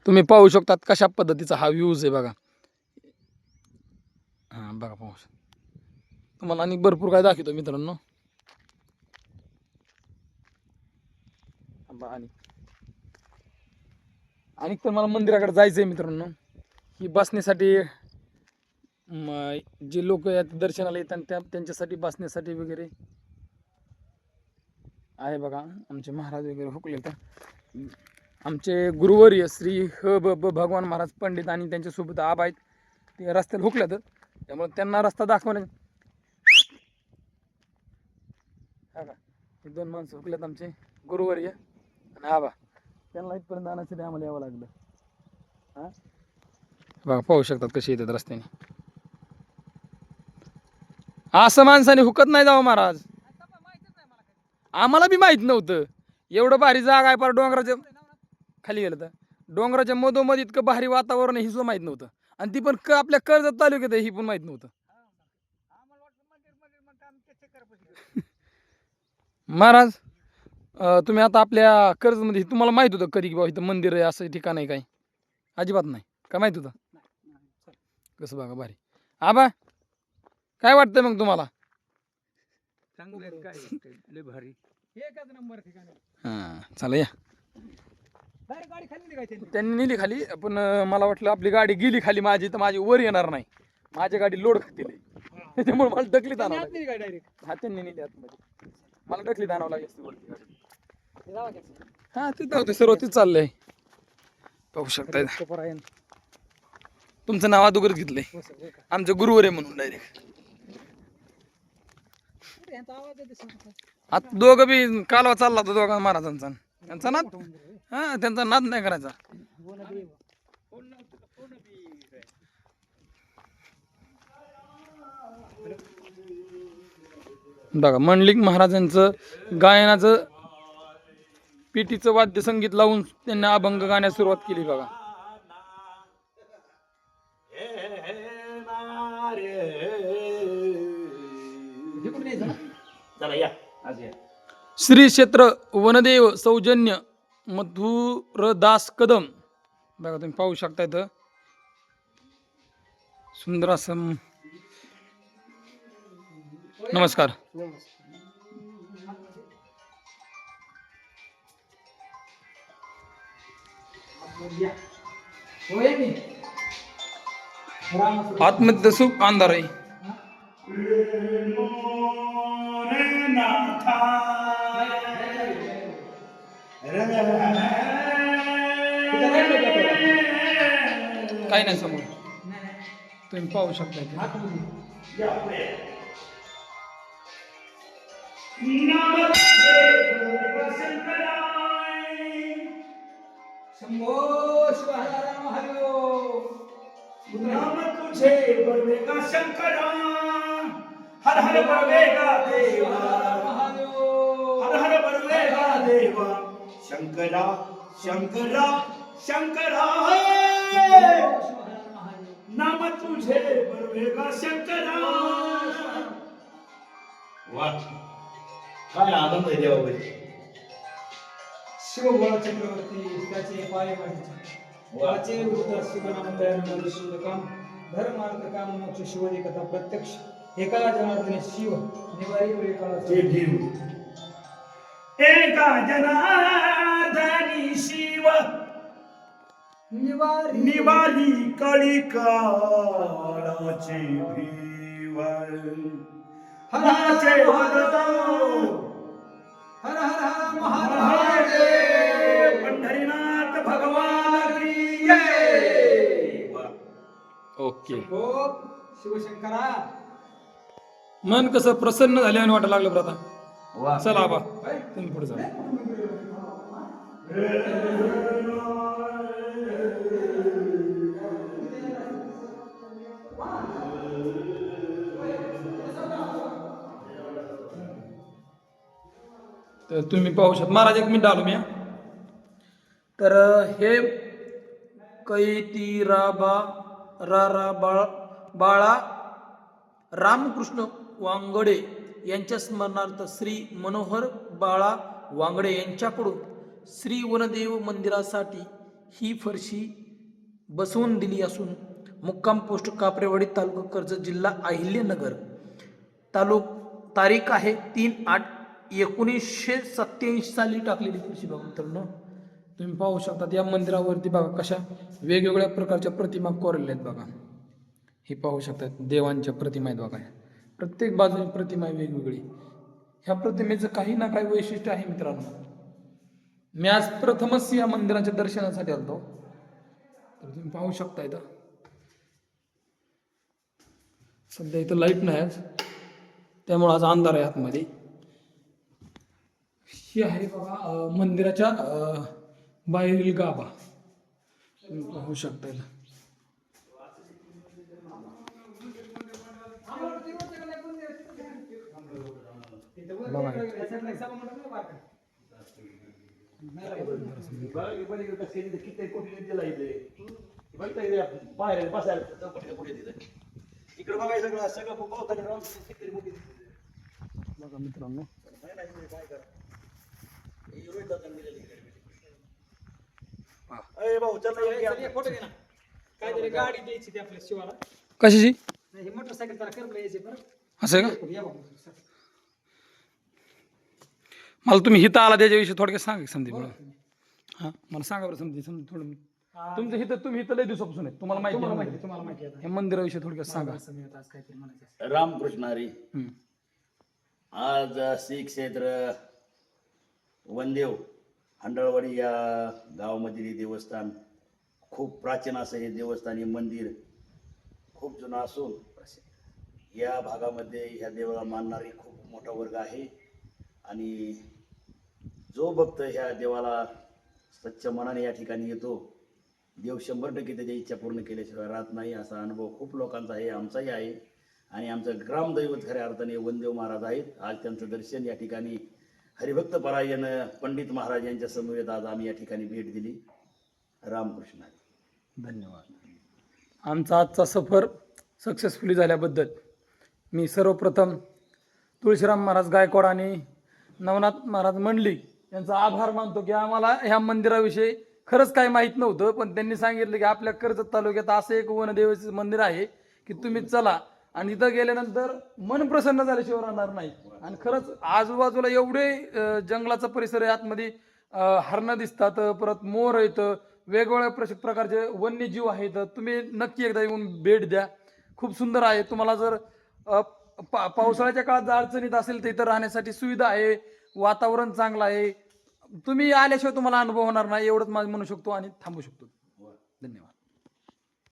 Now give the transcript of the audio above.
तुम्ही पाहू शकतात कशा पद्धतीचा हा व्ह्यूज आहे बघा. हां बघा पाहू शकता. तुम्हाला आणि भरपूर काय दाखवतो मित्रांनो. आणि तर मला मंदिराकडे जायचं आहे मित्रांनो. ही बसण्यासाठी जे लोक दर्शनाला येतात त्यांच्यासाठी बसण्यासाठी वगैरे आहे बघा. आमचे महाराज वगैरे हुकले तर आमचे गुरुवर्य श्री भगवान महाराज पंडित आणि त्यांच्यासोबत आबा आहेत ते रस्त्याला हुकल्यात. त्यामुळे त्यांना रस्ता दाखवण्या का हे दोन माणसं हुकल्यात आमचे गुरुवर्य आणि आबा. त्यांना इथपर्यंत आणण्यासाठी आम्हाला यावं लागलं. हां बघा पाहू शकतात कशी येतात रस्त्याने. असं माणसाने हुकत नाही जावं महाराज. आम्हाला बी माहित नव्हतं एवढं भारी जागा आहे. पर डोंगराच्या खाली गेलं तर डोंगराच्या मधोमध इतकं भारी वातावरण ही सुद्धा माहित नव्हतं. आणि ती पण आपल्या कर्जत तालुक्यात आहे ही पण माहित नव्हतं. महाराज तुम्ही आता आपल्या कर्जमध्ये तुम्हाला माहित होतं कधी की बाबा इथं मंदिर आहे असं ठिकाण आहे काय? अजिबात नाही. काय माहित होतं? कसं बघा भारी. आबा काय वाटतंय मग तुम्हाला? भारी एकच नंबर ठिकाण. हां चला या. त्यांनी नेली खाली पण मला वाटलं आपली गाडी गेली खाली माझी तर माझी वर येणार नाही. माझी गाडी लोड खातील त्याच्यामुळे मला डकलीत आणावं लागेल. हा त्यांनी नेली आतमध्ये मला डकलीत आणावं लागेल वरती गाडी. हा तिथं होते सर्व तिथं चाललंय पाहू शकताय. तुमचं नाव अगोदर घेतलंय आमचं गुरुवर आहे म्हणून डायरेक्ट. आता दोघं बी कालवा चालला होता दोघा महाराजांचा. त्यांचा नाद हा त्यांचा नाद नाही करायचा. बघा मंडलिक महाराजांचं गायनाचं पिटीचं वाद्य संगीत लावून त्यांनी अभंग गाण्यास सुरुवात केली बघा. श्री क्षेत्र वनदेव सौजन्य मधुरदास कदम बघा तुम्ही पाहू शकता इथं सुंदर असं. नमस्कार. आतमध्ये सुख अंधार आहे. काही नाही समोर तुम्ही पाहू शकता. शंभो शिवहर महादेव नाम तुझे बळवेगा शंकरा हर हर बळवेगा देवा महादेव हर हर बळवेगा देवा शंकरा शंकरा शंकरा नाम तुझे बळवेगा शंकरा. वा काय आनंद आहे देवाबाई. शिवगुण चक्रवर्ती त्याचे पाय वाचे वृद्ध शिवनाम शिवकाम धर्मार्थ काम मोक्ष शिवनी कथा प्रत्यक्ष एका जनार्दने शिव निवारी एकाचे भीम एका जनार्दनी शिव निवारी कळी काळाचे भीम हराचे वदतो हर हर हर महादेव पंढरीनाथ भगवान की जय. ओके. शिवशंकरा मन कसं प्रसन्न झाल्याने वाटायला लागलं प्रथा. चला आबा तुम्ही पुढे जा. तर तुम्ही पाहू शकता महाराज एक मिनिट आलो मी. तर हे कैतीराबा बाळा रामकृष्ण वांगडे यांच्या स्मरणार्थ श्री मनोहर बाळा वांगडे यांच्याकडून श्री वनदेव मंदिरासाठी ही फरशी बसवून दिली असून मुक्काम पोस्ट कापरेवाडी तालुका कर्जत जिल्हा अहिल्यानगर तारीख आहे 3/8/1987 साली टाकलेली फरशी बघा मित्रांनो. तुम्ही पाहू शकता या मंदिरावरती बघा कशा वेगवेगळ्या प्रकारच्या प्रतिमा कोरलेल्या आहेत बघा. हे पाहू शकता देवांच्या प्रतिमा आहेत बघा. प्रत्येक बाजूने प्रतिमा आहे वेगवेगळी. ह्या प्रतिमेचं काही ना काही वैशिष्ट्य आहे मित्रांनो. मी आज प्रथमच या मंदिराच्या दर्शनासाठी आलो. तर तुम्ही पाहू शकता इथं सध्या इथं लाईट नाही आज, त्यामुळे आज अंधार आहे आतमध्ये. ही आहे बघा मंदिराच्या बाहेरील गाभा. तुम्ही पाहू शकता इथं. बघा मित्रांनो फोटो घे ना. काहीतरी गाडी द्यायची ती आपल्या शिवाला. कशाची? नाही, हे मोटरसायकल त्याला करपलं यायचे बरं. असं आहे का? या बघा. मला तुम्ही हिथं आला त्याच्याविषयी थोडक्यात सांगा की संदीप मला. हां मला सांगा बरं समजा थोडं. तुमचं हिथं तुम्ही इथं लय दिवसापासून आहे, तुम्हाला माहिती आहे. तुम्हाला माहिती आहे. हे मंदिराविषयी थोडक्यात सांगा. असं मिळत आज काहीतरी म्हणायचं. रामकृष्ण हरी. हम्म. आज श्री क्षेत्र वनदेव हंडळवाडी या गावामधील हे देवस्थान खूप प्राचीन असं हे देवस्थान, हे मंदिर खूप जुनं असून या भागामध्ये ह्या देवाला मानणारी खूप मोठा वर्ग आहे. आणि जो भक्त ह्या देवाला स्वच्छ मनाने या ठिकाणी येतो, देव 100% त्याच्या इच्छा पूर्ण केल्याशिवाय राहत नाही. असा अनुभव खूप लोकांचा आहे, आमचाही आहे. आणि आमचं ग्रामदैवत खऱ्या अर्थाने वनदेव महाराज आहेत. आज त्यांचं दर्शन या ठिकाणी हरिभक्त परायण पंडित महाराज यांच्या समवेत आज आम्ही या ठिकाणी भेट दिली. रामकृष्ण हरी. धन्यवाद. आमचा आजचा सफर सक्सेसफुली झाल्याबद्दल मी सर्वप्रथम तुळशीराम महाराज गायकवाड आणि नवनाथ महाराज मंडली यांचा आभार मानतो की आम्हाला ह्या मंदिराविषयी खरंच काही माहीत नव्हतं, पण त्यांनी सांगितलं की आपल्या कर्जत तालुक्यात असं एक वनदेवाचं मंदिर आहे की तुम्ही चला आणि इथं गेल्यानंतर मन प्रसन्न झाल्याशिवाय राहणार नाही. आणि खरंच आजूबाजूला एवढे जंगलाचा परिसर आहे, आतमध्ये हरणं दिसतात, परत मोर आहेत, वेगवेगळ्या प्रकारचे वन्यजीव आहेत. तुम्ही नक्की एकदा येऊन भेट द्या, खूप सुंदर आहे. तुम्हाला जर पावसाळ्याच्या काळात जर अडचणीत असेल तर इथं राहण्यासाठी सुविधा आहे, वातावरण चांगलं आहे. तुम्ही आल्याशिवाय तुम्हाला अनुभव होणार नाही, एवढंच माझं म्हणू शकतो आणि थांबू शकतो.